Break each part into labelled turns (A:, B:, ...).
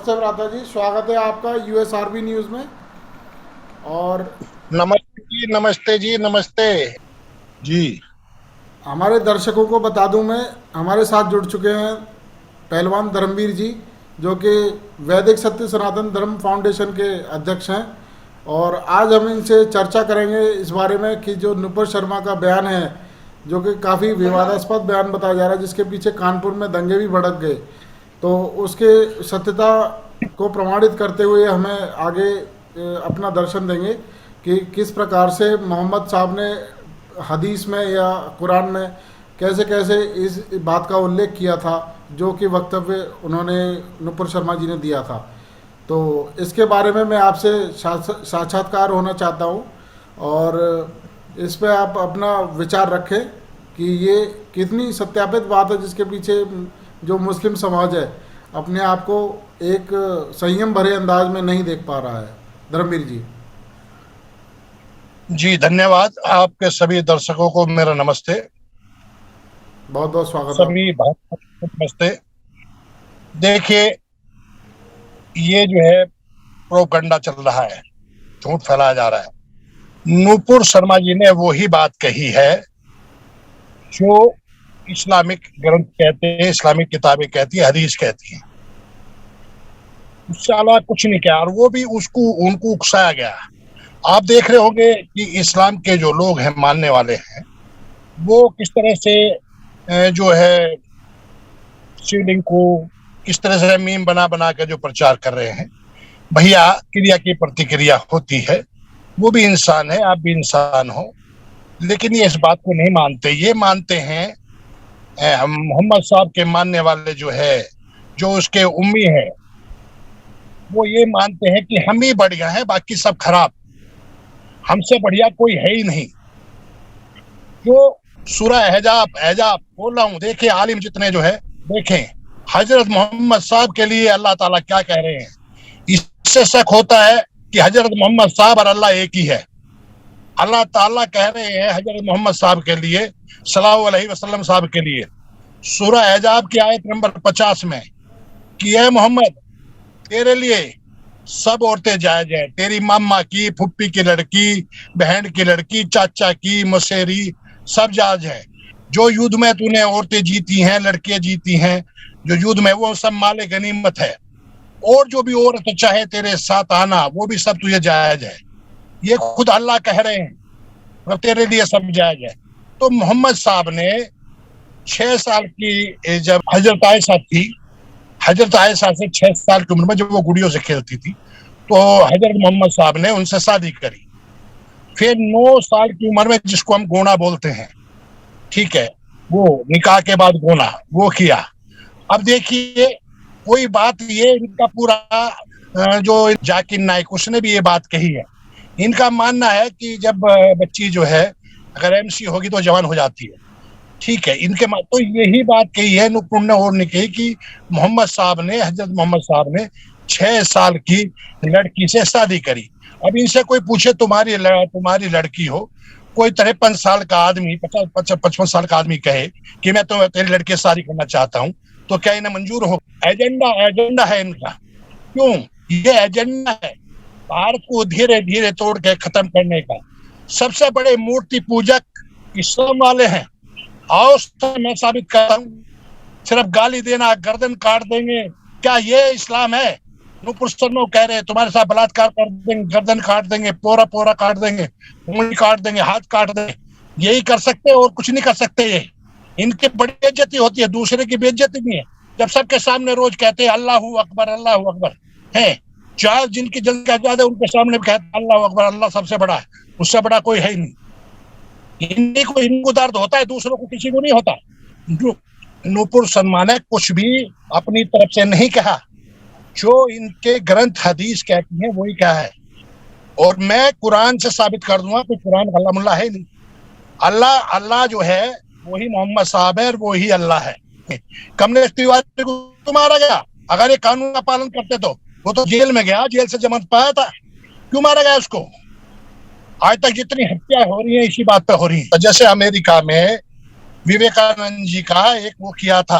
A: नमस्ते भ्राता जी, स्वागत है आपका यूएसआरबी न्यूज़ में। और
B: नमस्ते जी, नमस्ते जी, नमस्ते जी।
A: हमारे दर्शकों को बता दूं, मैं हमारे साथ जुड़ चुके हैं पहलवान धर्मवीर जी, जो कि वैदिक सत्य सनातन धर्म फाउंडेशन के अध्यक्ष हैं। और आज हम इनसे चर्चा करेंगे इस बारे में कि जो नुपुर शर्मा का बयान है, जो कि काफ़ी विवादास्पद बयान बताया जा रहा है, जिसके पीछे कानपुर में दंगे भी भड़क गए, तो उसके सत्यता को प्रमाणित करते हुए हमें आगे अपना दर्शन देंगे कि किस प्रकार से मोहम्मद साहब ने हदीस में या कुरान में कैसे कैसे इस बात का उल्लेख किया था, जो कि वक्तव्य उन्होंने नुपुर शर्मा जी ने दिया था। तो इसके बारे में मैं आपसे साक्षात्कार होना चाहता हूँ, और इस पे आप अपना विचार रखें कि ये कितनी सत्यापित बात है, जिसके पीछे जो मुस्लिम समाज है अपने आप को एक संयम भरे अंदाज में नहीं देख पा रहा है। धर्मवीर जी।
B: जी, धन्यवाद। आपके सभी दर्शकों को मेरा नमस्ते।
A: बहुत बहुत स्वागत है
B: सभी भारत को नमस्ते। देखिए, ये जो है प्रोपगंडा चल रहा है, झूठ फैलाया जा रहा है। नूपुर शर्मा जी ने वही बात कही है जो इस्लामिक ग्रंथ कहते हैं, इस्लामिक किताबें कहती है, हदीस कहती है। उससे अलावा कुछ नहीं किया, और वो भी उनको उकसाया गया। आप देख रहे होंगे कि इस्लाम के जो लोग हैं, मानने वाले हैं, वो किस तरह से जो है शिवलिंग को किस तरह से मीम बना बना के जो प्रचार कर रहे हैं। भैया, क्रिया की प्रतिक्रिया होती है, वो भी इंसान है, आप भी इंसान हो। लेकिन ये इस बात को नहीं मानते। ये मानते हैं मोहम्मद साहब के मानने वाले जो है, जो उसके उम्मी है, वो ये मानते हैं कि हम ही बढ़िया हैं, बाकी सब खराब, हमसे बढ़िया कोई है ही नहीं। जो सूरह एहजाब एहजाब बोल रहा हूँ, देखिए आलिम जितने जो है, देखें हजरत मोहम्मद साहब के लिए अल्लाह ताला क्या कह रहे हैं। इससे शक होता है कि हजरत मोहम्मद साहब और अल्लाह एक ही है। अल्लाह ताला कह रहे हैं हजरत मोहम्मद साहब के लिए, सल्लल्लाहु अलैहि वसल्लम साहब के लिए, सूरह एहजाब की आयत नंबर 50 में कि ए मोहम्मद, तेरे लिए सब औरतें जायज है। तेरी मामा की, फुप्पी की लड़की, बहन की लड़की, चाचा की, मौसेरी, सब जायज है। जो युद्ध में तूने औरतें जीती हैं, लड़कियां जीती हैं जो युद्ध में, वो सब माले गनीमत है। और जो भी औरत चाहे तेरे साथ आना, वो भी सब तुझे जायज है। ये खुद अल्लाह कह रहे हैं, मतलब तेरे लिए सब जायज है। तो मोहम्मद साहब ने 6 साल की जब हजरत आयशा थी, हजरत आयशा से 6 साल की उम्र में जब वो गुड़ियों से खेलती थी, तो हजरत मोहम्मद साहब ने उनसे शादी करी। फिर 9 साल की उम्र में, जिसको हम गोना बोलते हैं, ठीक है, वो निकाह के बाद गोना वो किया। अब देखिए, कोई बात ये इनका पूरा जो जाकिर नाइक, उसने भी ये बात कही है। इनका मानना है कि जब बच्ची जो है अगर एमसी होगी तो जवान हो जाती है, ठीक है। इनके तो यही बात कही है नुपुर ने, और ने कही कि मोहम्मद साहब ने, हजरत मोहम्मद साहब ने 6 साल की लड़की से शादी करी। अब इनसे कोई पूछे तुम्हारी लड़की हो, कोई 53 साल का आदमी, 55 साल का आदमी कहे कि मैं तो तेरी लड़की से शादी करना चाहता हूँ, तो क्या इन्हें मंजूर हो? एजेंडा है इनका। क्यों? ये एजेंडा है भारत को धीरे धीरे तोड़ के खत्म करने का। सबसे बड़े मूर्ति पूजक इस्लाम वाले हैं। आओ मैं साबित करता हूँ। सिर्फ गाली देना, गर्दन काट देंगे, क्या ये इस्लाम है? नुपुर शर्मा कह रहे हैं तुम्हारे साथ बलात्कार कर देंगे, गर्दन काट देंगे, पोरा पोरा काट देंगे, उंगली काट देंगे, हाथ काट देंगे। यही कर सकते हैं और कुछ नहीं कर सकते। ये इनकी बड़ी बेइज्जती होती है, दूसरे की बेइज्जती नहीं है। जब सबके सामने रोज कहते हैं अल्लाहू अकबर है, चार जिनकी जल्द का ज्यादा उनके सामने कहते हैं अल्लाह अकबर, अल्लाह सबसे बड़ा है, उससे बड़ा कोई है ही नहीं। इनको दर्द होता है, दूसरों को किसी को नहीं होता। नुपुर शर्मा ने कुछ भी अपनी तरफ से नहीं कहा, जो इनके ग्रंथ हदीस कहती हैं वही क्या है। और मैं कुरान से साबित कर दूंगा कि कुरान अल्लाह मुल्ला है नहीं। अल्लाह जो है वही मोहम्मद साहब है, और वही अल्लाह है। कमलेश तिवारी को तो मारा गया, अगर ये कानून का पालन करते तो वो तो जेल में गया, जेल से जमानत पाया था, क्यों मारा गया उसको? आज तक जितनी हत्या हो रही है इसी बात पे हो रही है। जैसे अमेरिका में विवेकानंद जी का एक वो किया था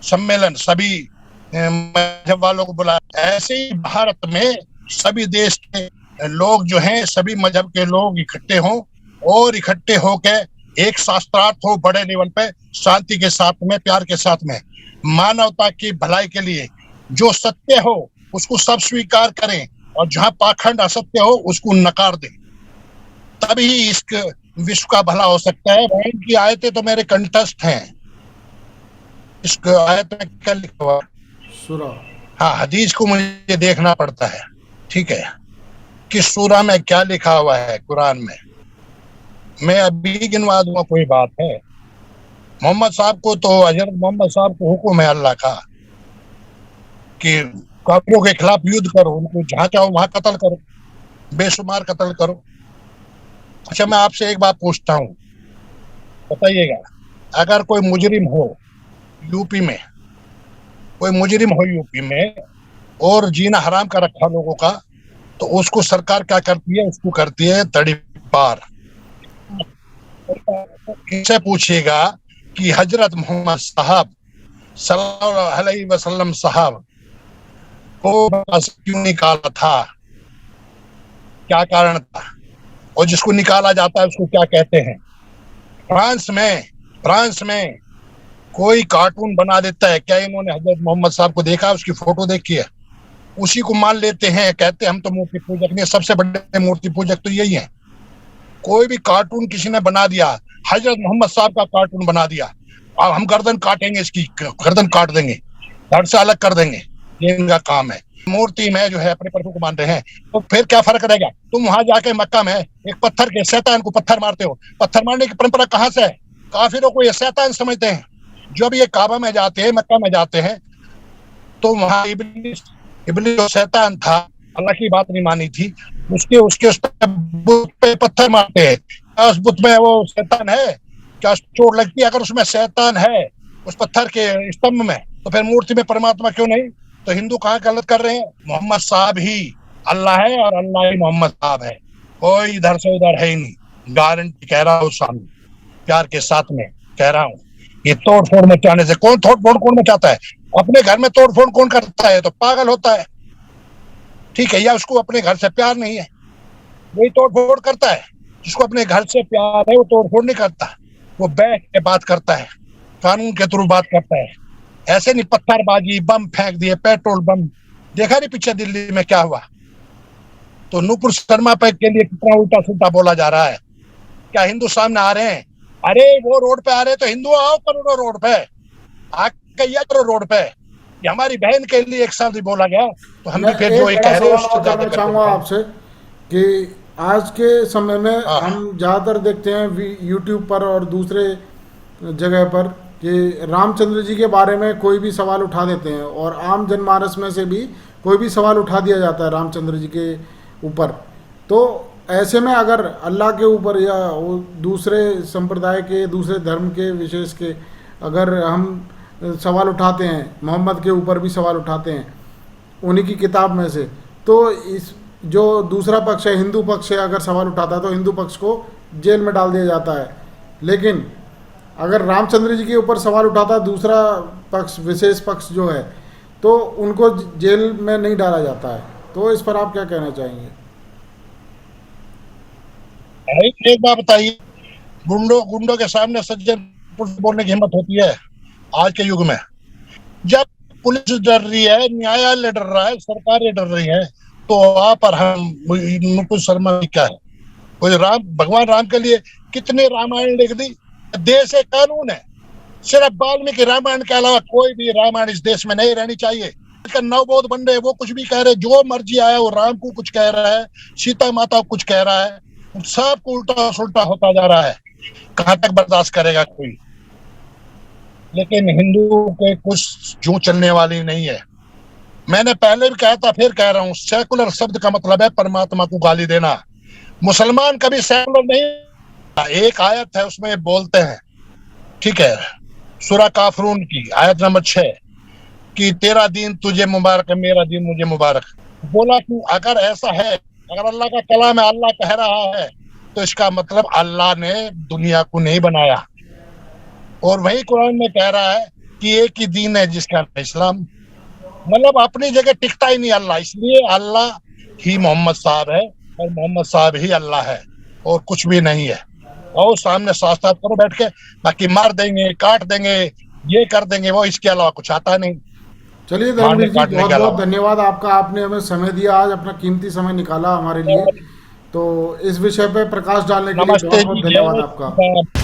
B: सम्मेलन, सभी मजहब वालों को बुलाया। ऐसे ही भारत में सभी देश के लोग जो हैं, सभी मजहब के लोग इकट्ठे हों और इकट्ठे होकर एक शास्त्रार्थ हो बड़े लेवल पे, शांति के साथ में, प्यार के साथ में, मानवता की भलाई के लिए जो सत्य हो उसको सब स्वीकार करें और जहां पाखंड असत्य हो उसको नकार दें, तभी इस विश्व का भला हो सकता है। बहन की आयतें तो मेरे कंठस्थ हैं। इस आयत में क्या लिखा हुआ?
A: सूरा।
B: हाँ, हदीस को मुझे देखना पड़ता है, ठीक है, कि सूरा में क्या लिखा हुआ है कुरान में। मैं अभी गिनवा दूंगा, कोई बात है। मोहम्मद साहब को तो, हजरत मोहम्मद साहब को हुक्म है अल्लाह का कि काफिरों के खिलाफ युद्ध करो, उनको जहां चाहो वहां कत्ल करो, बेशुमार कत्ल करो। अच्छा, मैं आपसे एक बात पूछता हूँ, बताइएगा, अगर कोई मुजरिम हो यूपी में, कोई मुजरिम हो यूपी में और जीना हराम कर रखा लोगों का, तो उसको सरकार क्या करती है? उसको करती है तड़ी पार। इनसे पूछिएगा कि हजरत मोहम्मद साहब सल्लल्लाहु अलैहि वसल्लम साहब को क्यों निकाला था, क्या कारण था, और जिसको निकाला जाता है उसको क्या कहते हैं? फ्रांस में कोई कार्टून बना देता है, क्या इन्होंने हजरत मोहम्मद साहब को देखा, उसकी फोटो देखी है, उसी को मान लेते हैं, कहते हैं हम तो मूर्ति पूजक नहीं, सबसे बड़े मूर्ति पूजक तो यही है। कोई भी कार्टून किसी ने बना दिया, हजरत मोहम्मद साहब का कार्टून बना दिया, अब हम गर्दन काटेंगे, इसकी गर्दन काट देंगे, धड़ से अलग कर देंगे, ये इनका काम है। मूर्ति में जो है अपने प्रभु को मान रहे हैं, तो फिर क्या फर्क रहेगा? तुम वहां जाके मक्का में एक पत्थर के शैतान को पत्थर मारते हो, पत्थर मारने की परंपरा कहां से है? काफिरों को ये शैतान समझते हैं। जब ये काबा में जाते हैं, मक्का में जाते हैं, तो वहां इब्लीस जो शैतान था, अल्लाह की बात नहीं मानी थी, उसके उस बुत पे पत्थर मारते हैं। क्या उस बुत में वो शैतान है? क्या चोट लगती है अगर उसमें शैतान है उस पत्थर के स्तंभ में? तो फिर मूर्ति में परमात्मा क्यों नहीं? तो हिंदू कहाँ गलत कर रहे हैं? मोहम्मद साहब ही अल्लाह है और अल्लाह ही मोहम्मद साहब है, कोई इधर से उधर है ही नहीं। गारंटी कह रहा हूँ, सामने प्यार के साथ में कह रहा हूँ। ये तोड़ फोड़ मचाने से कौन मचाता है? अपने घर में तोड़ फोड़ कौन करता है? तो पागल होता है, ठीक है, या उसको अपने घर से प्यार नहीं है, वही तोड़ फोड़ करता है। जिसको अपने घर से प्यार है वो तोड़ फोड़ नहीं करता, वो बैठ के बात करता है, कानून के थ्रू बात करता है। ऐसे नहीं पत्थरबाजी, बम फेंक दिए, पेट्रोल बम, देखा नहीं पीछे दिल्ली में क्या हुआ? तो नूपुर शर्मा पे के लिए कितना उल्टा सुल्टा बोला जा रहा है। क्या हिंदू सामने आ रहे हैं? अरे वो रोड पे आ रहे तो हिंदू आओ करोड़ों रोड पे, आके ये करो रोड पे। ये हमारी बहन के लिए एक शब्द बोला गया तो हम
A: मैं
B: भी फिर जो
A: एक
B: ये
A: बड़ा
B: कह रहे हैं
A: सवाल
B: उससे
A: और
B: ज्यादा
A: करना
B: कर
A: चाहूँगा
B: देते हैं।
A: आपसे कि आज के समय में
B: हाँ,
A: हम ज़्यादातर देखते हैं यूट्यूब पर और दूसरे जगह पर कि रामचंद्र जी के बारे में कोई भी सवाल उठा देते हैं, और आम जनमानस में से भी कोई भी सवाल उठा दिया जाता है रामचंद्र जी के ऊपर। तो ऐसे में अगर अल्लाह के ऊपर या वो दूसरे संप्रदाय के, दूसरे धर्म के विशेष के अगर हम सवाल उठाते हैं, मोहम्मद के ऊपर भी सवाल उठाते हैं उन्हीं की किताब में से, तो इस जो दूसरा पक्ष है, हिंदू पक्ष है, अगर सवाल उठाता है तो हिंदू पक्ष को जेल में डाल दिया जाता है। लेकिन अगर रामचंद्र जी के ऊपर सवाल उठाता है दूसरा पक्ष, विशेष पक्ष जो है, तो उनको जेल में नहीं डाला जाता है। तो इस पर आप क्या कहना चाहेंगे?
B: एक बात बताइए, गुंडों के सामने सज्जन बोलने की हिम्मत होती है आज के युग में? जब पुलिस डर रही है, न्यायालय डर रहा है, सरकारें डर रही है, तो वहां पर हम नुपुर शर्मा क्या है? कोई भगवान राम के लिए कितने रामायण लिख दी? देश एक कानून है, सिर्फ वाल्मीकि रामायण के अलावा कोई भी रामायण इस देश में नहीं रहनी चाहिए। नवबोध बन रहे, वो कुछ भी कह रहे, जो मर्जी आया वो राम को कुछ कह रहा है, सीता माता को कुछ कह रहा है, सबको उल्टा सुल्टा होता जा रहा है। कहां तक बर्दाश्त करेगा कोई? लेकिन हिंदू के कुछ जू चलने वाली नहीं है। मैंने पहले भी कहा था, फिर कह रहा हूँ, सेकुलर शब्द का मतलब है परमात्मा को गाली देना। मुसलमान कभी सेकुलर नहीं। एक आयत है उसमें बोलते हैं, ठीक है, सूरा काफरून की आयत नंबर 6 कि तेरा दीन तुझे मुबारक है, मेरा दीन मुझे मुबारक। बोला कि अगर ऐसा है, अगर अल्लाह का कलाम है, अल्लाह कह रहा है, तो इसका मतलब अल्लाह ने दुनिया को नहीं बनाया। और वही कुरान में कह रहा है कि एक ही दीन है जिसका नाम इस्लाम। मतलब अपनी जगह टिकता ही नहीं अल्लाह, इसलिए अल्लाह ही मोहम्मद साहब है और मोहम्मद साहब ही अल्लाह है और कुछ भी नहीं है। और सामने साथ साथ करो बैठ के, बाकी मार देंगे, काट देंगे, ये कर देंगे, वो इसके अलावा कुछ आता नहीं,
A: चलिए
B: मारने
A: धर्मवीर जी,
B: काटने
A: बहुत
B: के
A: बहुत
B: अलावा।
A: धन्यवाद आपका, आपने हमें समय दिया, आज अपना कीमती समय निकाला हमारे लिए। तो इस विषय पे प्रकाश डालने के लिए
B: नमस्ते
A: बहुत बहुत
B: जी,
A: धन्यवाद आपका।
B: जय